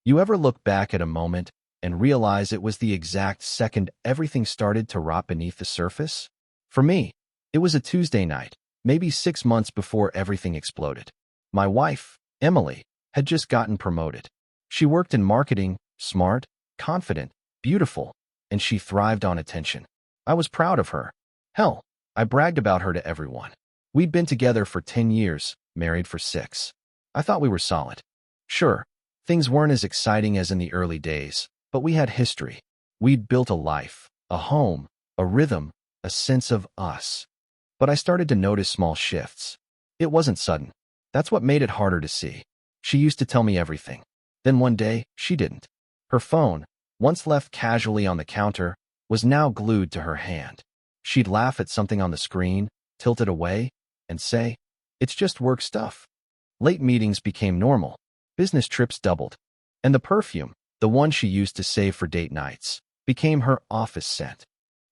You ever look back at a moment and realize it was the exact second everything started to rot beneath the surface? For me, it was a Tuesday night, maybe 6 months before everything exploded. My wife, Emily, had just gotten promoted. She worked in marketing, smart, confident, beautiful, and she thrived on attention. I was proud of her. Hell, I bragged about her to everyone. We'd been together for 10 years, married for 6. I thought we were solid. Sure, things weren't as exciting as in the early days, but we had history. We'd built a life, a home, a rhythm, a sense of us. But I started to notice small shifts. It wasn't sudden. That's what made it harder to see. She used to tell me everything. Then one day, she didn't. Her phone, once left casually on the counter, was now glued to her hand. She'd laugh at something on the screen, tilt it away, and say, "It's just work stuff." Late meetings became normal. Business trips doubled. And the perfume, the one she used to save for date nights, became her office scent.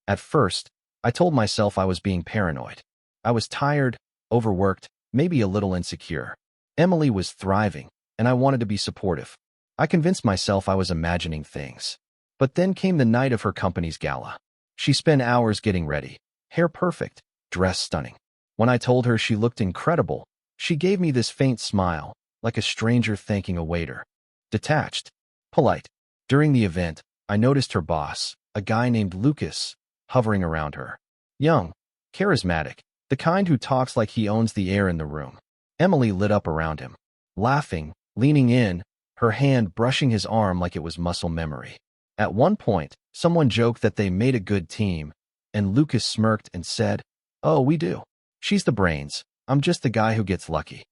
At first, I told myself I was being paranoid. I was tired, overworked, maybe a little insecure. Emily was thriving, and I wanted to be supportive. I convinced myself I was imagining things. But then came the night of her company's gala. She spent hours getting ready, hair perfect, dress stunning. When I told her she looked incredible, she gave me this faint smile, like a stranger thanking a waiter. Detached, polite. During the event, I noticed her boss, a guy named Lucas, hovering around her. Young, charismatic, the kind who talks like he owns the air in the room. Emily lit up around him, laughing, leaning in, her hand brushing his arm like it was muscle memory. At one point, someone joked that they made a good team, and Lucas smirked and said, "Oh, we do. She's the brains. I'm just the guy who gets lucky."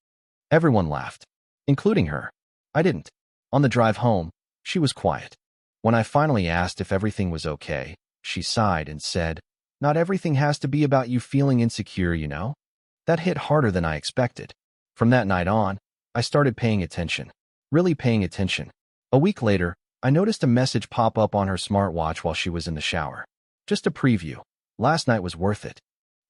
Everyone laughed, including her. I didn't. On the drive home, she was quiet. When I finally asked if everything was okay, she sighed and said, "Not everything has to be about you feeling insecure, you know?" That hit harder than I expected. From that night on, I started paying attention. Really paying attention. A week later, I noticed a message pop up on her smartwatch while she was in the shower. Just a preview. Last night was worth it.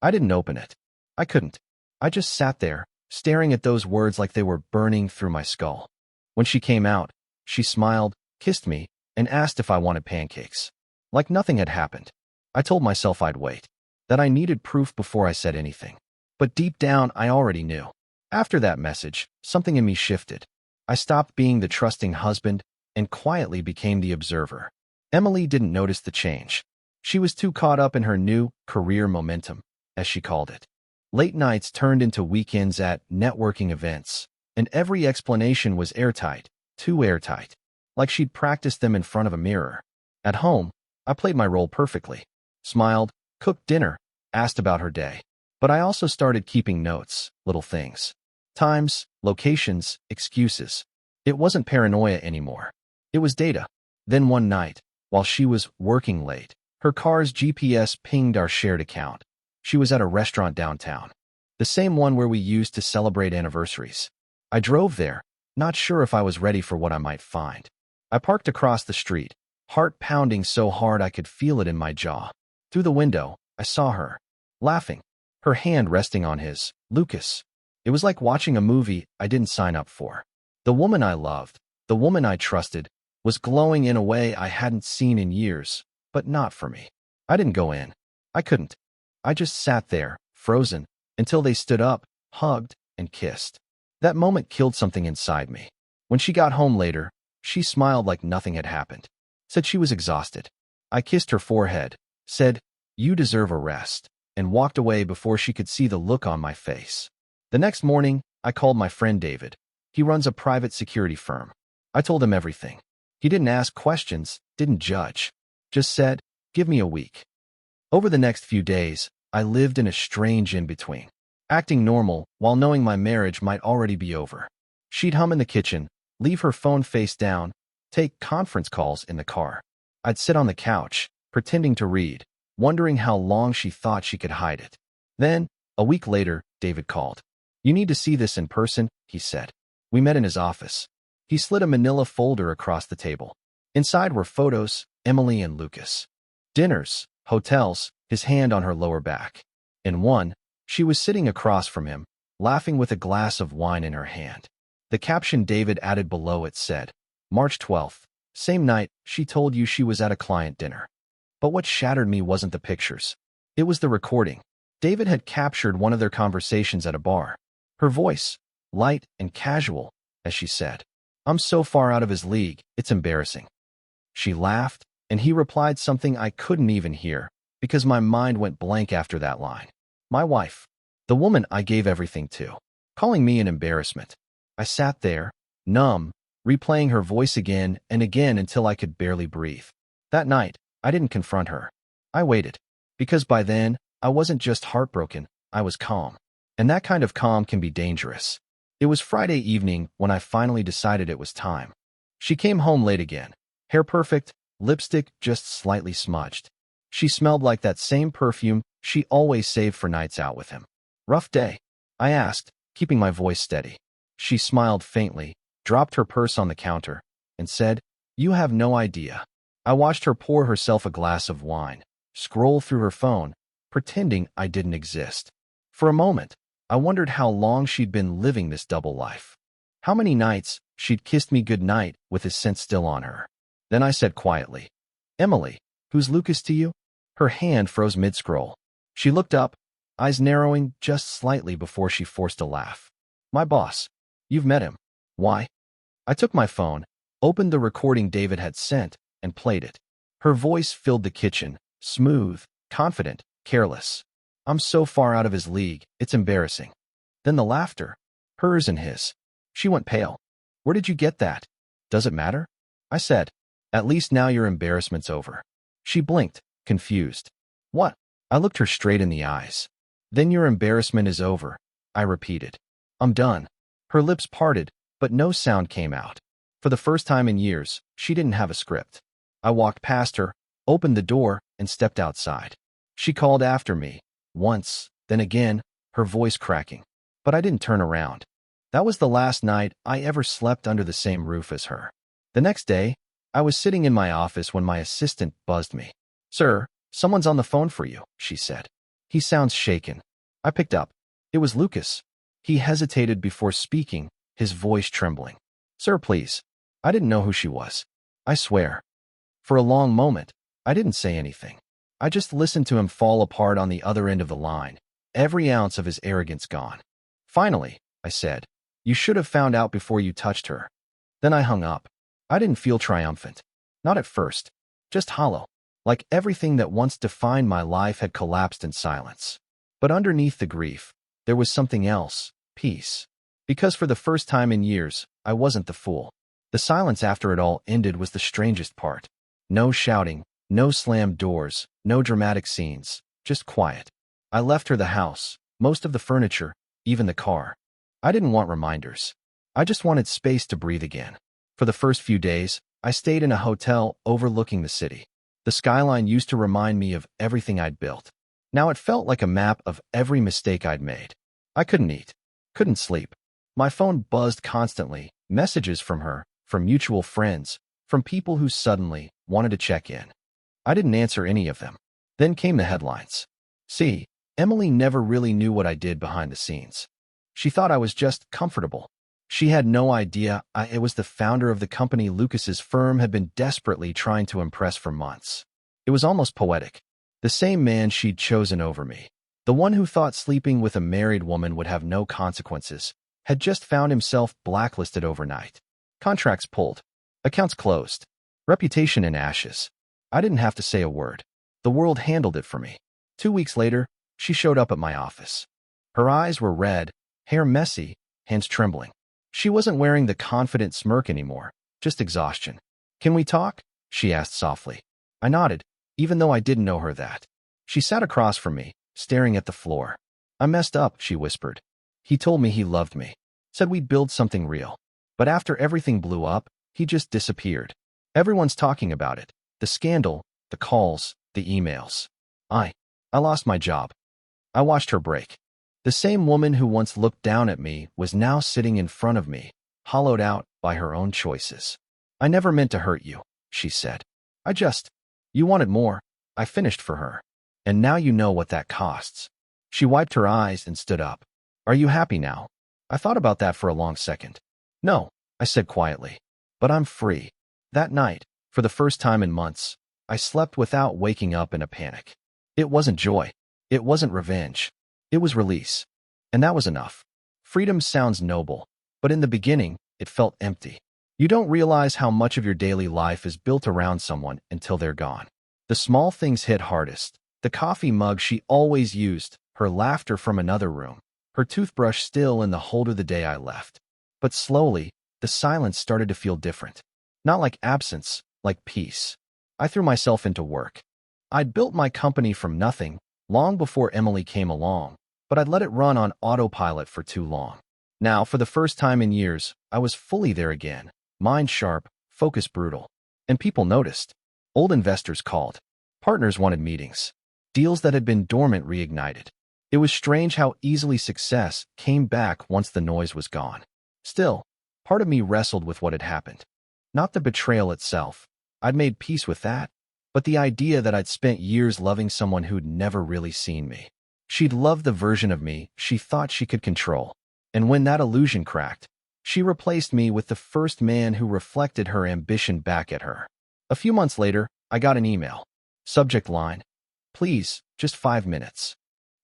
I didn't open it. I couldn't. I just sat there, staring at those words like they were burning through my skull. When she came out, she smiled, kissed me, and asked if I wanted pancakes. Like nothing had happened. I told myself I'd wait, that I needed proof before I said anything. But deep down, I already knew. After that message, something in me shifted. I stopped being the trusting husband and quietly became the observer. Emily didn't notice the change. She was too caught up in her new career momentum, as she called it. Late nights turned into weekends at networking events, and every explanation was airtight, too airtight, like she'd practiced them in front of a mirror. At home, I played my role perfectly, smiled, cooked dinner, asked about her day. But I also started keeping notes, little things. Times, locations, excuses. It wasn't paranoia anymore. It was data. Then one night, while she was working late, her car's GPS pinged our shared account. She was at a restaurant downtown, the same one where we used to celebrate anniversaries. I drove there, not sure if I was ready for what I might find. I parked across the street, heart pounding so hard I could feel it in my jaw. Through the window, I saw her, laughing, her hand resting on his. Lucas. It was like watching a movie I didn't sign up for. The woman I loved, the woman I trusted, was glowing in a way I hadn't seen in years, but not for me. I didn't go in. I couldn't. I just sat there, frozen, until they stood up, hugged, and kissed. That moment killed something inside me. When she got home later, she smiled like nothing had happened. Said she was exhausted. I kissed her forehead, said, "You deserve a rest," and walked away before she could see the look on my face. The next morning, I called my friend David. He runs a private security firm. I told him everything. He didn't ask questions, didn't judge. Just said, "Give me a week." Over the next few days, I lived in a strange in-between, acting normal while knowing my marriage might already be over. She'd hum in the kitchen, leave her phone face down, take conference calls in the car. I'd sit on the couch, pretending to read, wondering how long she thought she could hide it. Then, a week later, David called. "You need to see this in person," he said. We met in his office. He slid a manila folder across the table. Inside were photos, Emily and Lucas. Dinners, hotels, his hand on her lower back. In one, she was sitting across from him, laughing with a glass of wine in her hand. The caption David added below it said, March 12th. Same night, she told you she was at a client dinner. But what shattered me wasn't the pictures. It was the recording. David had captured one of their conversations at a bar. Her voice, light and casual, as she said, "I'm so far out of his league, it's embarrassing." She laughed, and he replied something I couldn't even hear, because my mind went blank after that line. My wife, the woman I gave everything to, calling me an embarrassment. I sat there, numb, replaying her voice again and again until I could barely breathe. That night, I didn't confront her. I waited, because by then, I wasn't just heartbroken, I was calm. And that kind of calm can be dangerous. It was Friday evening when I finally decided it was time. She came home late again, hair perfect, lipstick just slightly smudged. She smelled like that same perfume she always saved for nights out with him. "Rough day?" I asked, keeping my voice steady. She smiled faintly, dropped her purse on the counter, and said, "You have no idea." I watched her pour herself a glass of wine, scroll through her phone, pretending I didn't exist. For a moment, I wondered how long she'd been living this double life. How many nights she'd kissed me goodnight with his scent still on her. Then I said quietly, "Emily, who's Lucas to you?" Her hand froze mid-scroll. She looked up, eyes narrowing just slightly before she forced a laugh. "My boss. You've met him. Why?" I took my phone, opened the recording David had sent, and played it. Her voice filled the kitchen, smooth, confident, careless. "I'm so far out of his league, it's embarrassing." Then the laughter, hers and his. She went pale. "Where did you get that?" "Does it matter?" I said. "At least now your embarrassment's over." She blinked, confused. "What?" I looked her straight in the eyes. "Then your embarrassment is over," I repeated. "I'm done." Her lips parted, but no sound came out. For the first time in years, she didn't have a script. I walked past her, opened the door, and stepped outside. She called after me, once, then again, her voice cracking. But I didn't turn around. That was the last night I ever slept under the same roof as her. The next day, I was sitting in my office when my assistant buzzed me. "Sir, someone's on the phone for you," she said. "He sounds shaken." I picked up. It was Lucas. He hesitated before speaking, his voice trembling. "Sir, please." I didn't know who she was. I swear. For a long moment, I didn't say anything. I just listened to him fall apart on the other end of the line, every ounce of his arrogance gone. "Finally," I said, "you should have found out before you touched her." Then I hung up. I didn't feel triumphant. Not at first. Just hollow. Like everything that once defined my life had collapsed in silence. But underneath the grief, there was something else, peace. Because for the first time in years, I wasn't the fool. The silence after it all ended was the strangest part. No shouting, no slammed doors, no dramatic scenes, just quiet. I left her the house, most of the furniture, even the car. I didn't want reminders. I just wanted space to breathe again. For the first few days, I stayed in a hotel overlooking the city. The skyline used to remind me of everything I'd built. Now it felt like a map of every mistake I'd made. I couldn't eat, couldn't sleep. My phone buzzed constantly, messages from her, from mutual friends, from people who suddenly wanted to check in. I didn't answer any of them. Then came the headlines. See, Emily never really knew what I did behind the scenes. She thought I was just comfortable. She had no idea I was the founder of the company Lucas's firm had been desperately trying to impress for months. It was almost poetic. The same man she'd chosen over me, the one who thought sleeping with a married woman would have no consequences, had just found himself blacklisted overnight. Contracts pulled. Accounts closed. Reputation in ashes. I didn't have to say a word. The world handled it for me. 2 weeks later, she showed up at my office. Her eyes were red, hair messy, hands trembling. She wasn't wearing the confident smirk anymore, just exhaustion. "Can we talk?" she asked softly. I nodded, even though I didn't know her that. She sat across from me, staring at the floor. "I messed up," she whispered. "He told me he loved me, said we'd build something real. But after everything blew up, he just disappeared. Everyone's talking about it. The scandal, the calls, the emails. I lost my job." I watched her break. The same woman who once looked down at me was now sitting in front of me, hollowed out by her own choices. "I never meant to hurt you," she said. You wanted more. I finished for her. And now you know what that costs." She wiped her eyes and stood up. "Are you happy now?" I thought about that for a long second. "No," I said quietly. but I'm free. That night, for the first time in months, I slept without waking up in a panic. It wasn't joy. It wasn't revenge. It was release. And that was enough. Freedom sounds noble, but in the beginning, it felt empty. You don't realize how much of your daily life is built around someone until they're gone. The small things hit hardest. The coffee mug she always used, her laughter from another room, her toothbrush still in the holder the day I left. But slowly, the silence started to feel different. Not like absence, like peace. I threw myself into work. I'd built my company from nothing, long before Emily came along, but I'd let it run on autopilot for too long. Now, for the first time in years, I was fully there again. Mind sharp, focus brutal. And people noticed. Old investors called. Partners wanted meetings. Deals that had been dormant reignited. It was strange how easily success came back once the noise was gone. Still, part of me wrestled with what had happened. Not the betrayal itself. I'd made peace with that. But the idea that I'd spent years loving someone who'd never really seen me. She'd loved the version of me she thought she could control. And when that illusion cracked, she replaced me with the first man who reflected her ambition back at her. A few months later, I got an email. Subject line, "Please, just 5 minutes."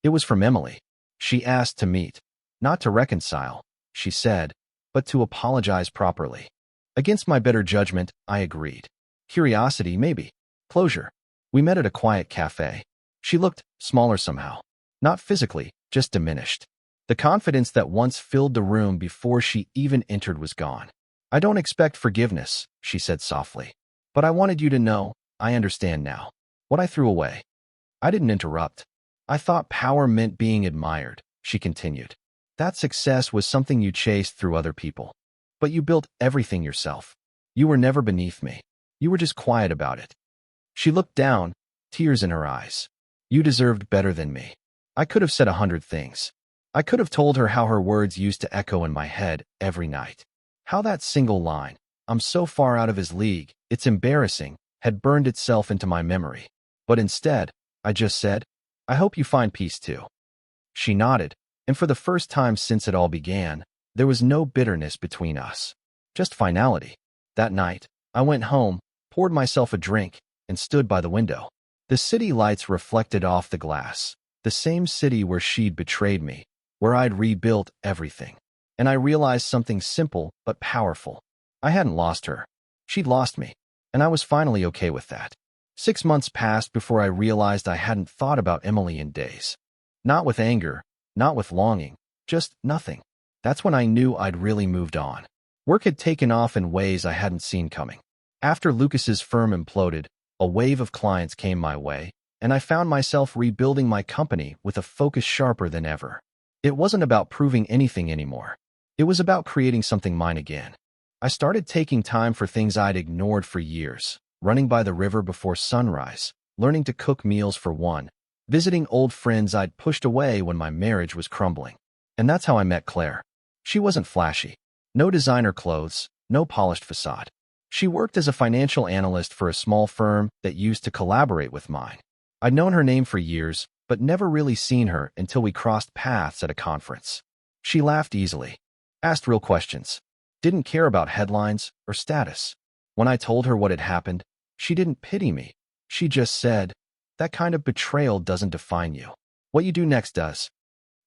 It was from Emily. She asked to meet. Not to reconcile, she said, but to apologize properly. Against my better judgment, I agreed. Curiosity, maybe. Closure. We met at a quiet cafe. She looked smaller somehow. Not physically, just diminished. The confidence that once filled the room before she even entered was gone. "I don't expect forgiveness," she said softly. "But I wanted you to know, I understand now. What I threw away." I didn't interrupt. "I thought power meant being admired," she continued. "That success was something you chased through other people. But you built everything yourself. You were never beneath me. You were just quiet about it." She looked down, tears in her eyes. "You deserved better than me." I could have said 100 things. I could have told her how her words used to echo in my head every night. How that single line, "I'm so far out of his league, it's embarrassing," had burned itself into my memory. But instead, I just said, "I hope you find peace too." She nodded, and for the first time since it all began, there was no bitterness between us. Just finality. That night, I went home, poured myself a drink, and stood by the window. The city lights reflected off the glass. The same city where she'd betrayed me, where I'd rebuilt everything. And I realized something simple but powerful. I hadn't lost her. She'd lost me, and I was finally okay with that. 6 months passed before I realized I hadn't thought about Emily in days. Not with anger, not with longing, just nothing. That's when I knew I'd really moved on. Work had taken off in ways I hadn't seen coming. After Lucas's firm imploded, a wave of clients came my way, and I found myself rebuilding my company with a focus sharper than ever. It wasn't about proving anything anymore. It was about creating something mine again. I started taking time for things I'd ignored for years, running by the river before sunrise, learning to cook meals for one, visiting old friends I'd pushed away when my marriage was crumbling. And that's how I met Claire. She wasn't flashy. No designer clothes, no polished facade. She worked as a financial analyst for a small firm that used to collaborate with mine. I'd known her name for years, but never really seen her until we crossed paths at a conference. She laughed easily, asked real questions, didn't care about headlines or status. When I told her what had happened, she didn't pity me. She just said, "That kind of betrayal doesn't define you. What you do next does."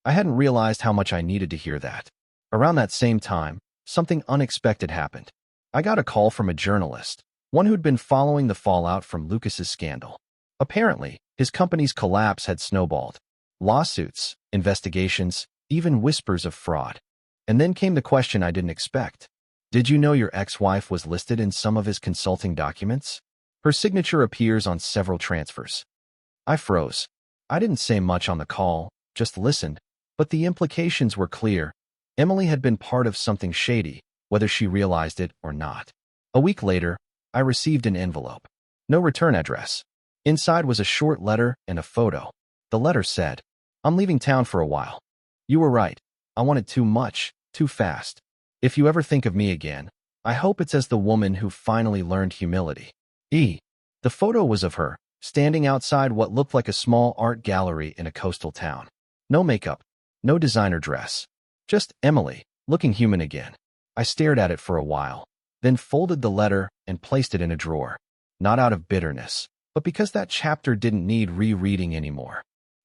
I hadn't realized how much I needed to hear that. Around that same time, something unexpected happened. I got a call from a journalist, one who'd been following the fallout from Lucas's scandal. Apparently, his company's collapse had snowballed. Lawsuits, investigations, even whispers of fraud. And then came the question I didn't expect. "Did you know your ex-wife was listed in some of his consulting documents? Her signature appears on several transfers." I froze. I didn't say much on the call, just listened, but the implications were clear. Emily had been part of something shady, whether she realized it or not. A week later, I received an envelope. No return address. Inside was a short letter and a photo. The letter said, "I'm leaving town for a while. You were right. I wanted too much, too fast. If you ever think of me again, I hope it's as the woman who finally learned humility." The photo was of her, standing outside what looked like a small art gallery in a coastal town. No makeup, no designer dress. Just Emily, looking human again. I stared at it for a while. then folded the letter and placed it in a drawer, not out of bitterness, but because that chapter didn't need rereading anymore.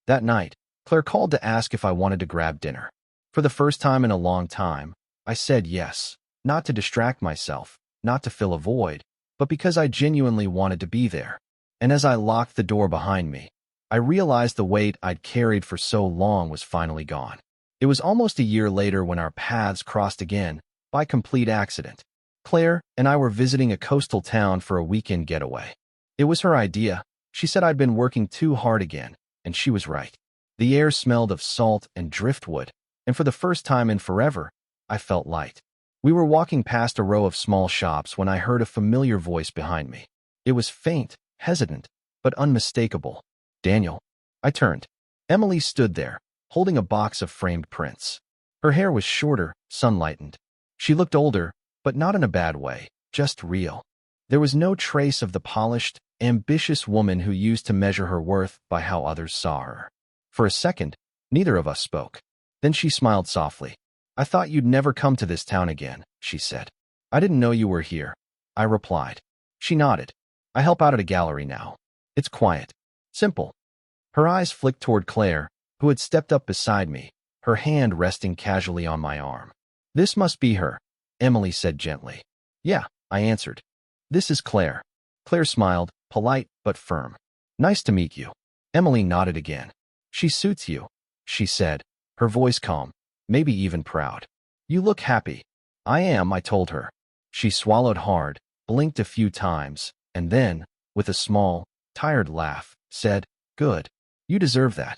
That night, Claire called to ask if I wanted to grab dinner. For the first time in a long time, I said yes, not to distract myself, not to fill a void, but because I genuinely wanted to be there. And as I locked the door behind me, I realized the weight I'd carried for so long was finally gone. It was almost a year later when our paths crossed again, by complete accident. Claire and I were visiting a coastal town for a weekend getaway. It was her idea. She said I'd been working too hard again, and she was right. The air smelled of salt and driftwood, and for the first time in forever, I felt light. We were walking past a row of small shops when I heard a familiar voice behind me. It was faint, hesitant, but unmistakable. Daniel. I turned. Emily stood there, holding a box of framed prints. Her hair was shorter, sun-lightened. She looked older, but not in a bad way, just real. There was no trace of the polished, ambitious woman who used to measure her worth by how others saw her. For a second, neither of us spoke. Then she smiled softly. I thought you'd never come to this town again, she said. I didn't know you were here, I replied. She nodded. I help out at a gallery now. It's quiet. Simple. Her eyes flicked toward Claire, who had stepped up beside me, her hand resting casually on my arm. This must be her, Emily said gently. Yeah, I answered. This is Claire. Claire smiled, polite but firm. Nice to meet you. Emily nodded again. She suits you, she said, her voice calm, maybe even proud. You look happy. I am, I told her. She swallowed hard, blinked a few times, and then, with a small, tired laugh, said, Good. You deserve that.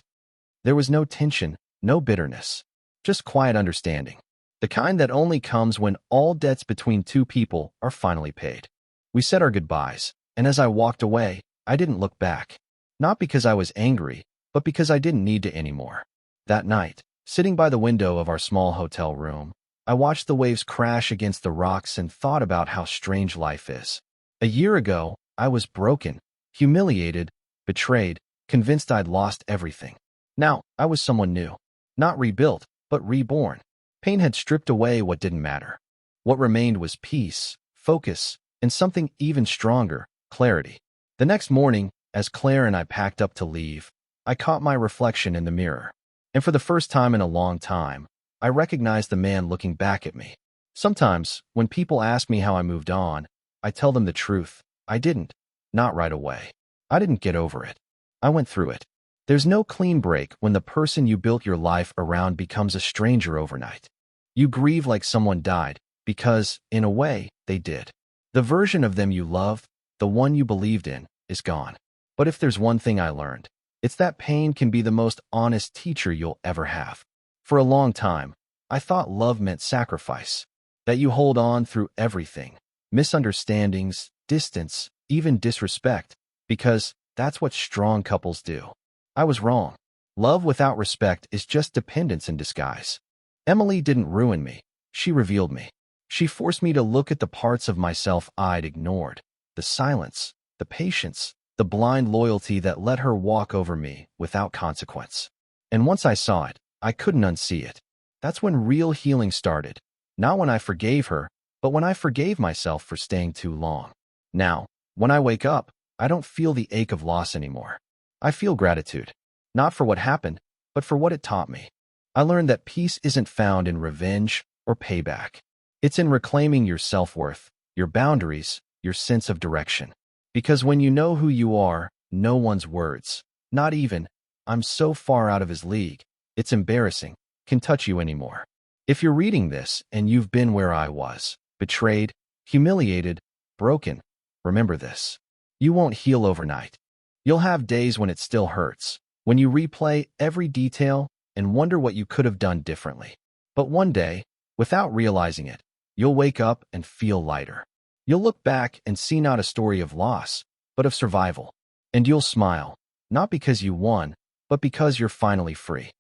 There was no tension, no bitterness, just quiet understanding. The kind that only comes when all debts between two people are finally paid. We said our goodbyes, and as I walked away, I didn't look back. Not because I was angry, but because I didn't need to anymore. That night, sitting by the window of our small hotel room, I watched the waves crash against the rocks and thought about how strange life is. A year ago, I was broken, humiliated, betrayed, convinced I'd lost everything. Now, I was someone new. Not rebuilt, but reborn. Pain had stripped away what didn't matter. What remained was peace, focus, and something even stronger, clarity. The next morning, as Claire and I packed up to leave, I caught my reflection in the mirror. And for the first time in a long time, I recognized the man looking back at me. Sometimes, when people ask me how I moved on, I tell them the truth. I didn't. Not right away. I didn't get over it. I went through it. There's no clean break when the person you built your life around becomes a stranger overnight. You grieve like someone died, because, in a way, they did. The version of them you loved, the one you believed in, is gone. But if there's one thing I learned, it's that pain can be the most honest teacher you'll ever have. For a long time, I thought love meant sacrifice, that you hold on through everything, misunderstandings, distance, even disrespect, because that's what strong couples do. I was wrong. Love without respect is just dependence in disguise. Emily didn't ruin me. She revealed me. She forced me to look at the parts of myself I'd ignored. The silence, the patience, the blind loyalty that let her walk over me without consequence. And once I saw it, I couldn't unsee it. That's when real healing started. Not when I forgave her, but when I forgave myself for staying too long. Now, when I wake up, I don't feel the ache of loss anymore. I feel gratitude, not for what happened, but for what it taught me. I learned that peace isn't found in revenge or payback. It's in reclaiming your self-worth, your boundaries, your sense of direction. Because when you know who you are, no one's words, not even, I'm so far out of his league, it's embarrassing, can touch you anymore. If you're reading this and you've been where I was, betrayed, humiliated, broken, remember this. You won't heal overnight. You'll have days when it still hurts, when you replay every detail and wonder what you could have done differently. But one day, without realizing it, you'll wake up and feel lighter. You'll look back and see not a story of loss, but of survival. And you'll smile, not because you won, but because you're finally free.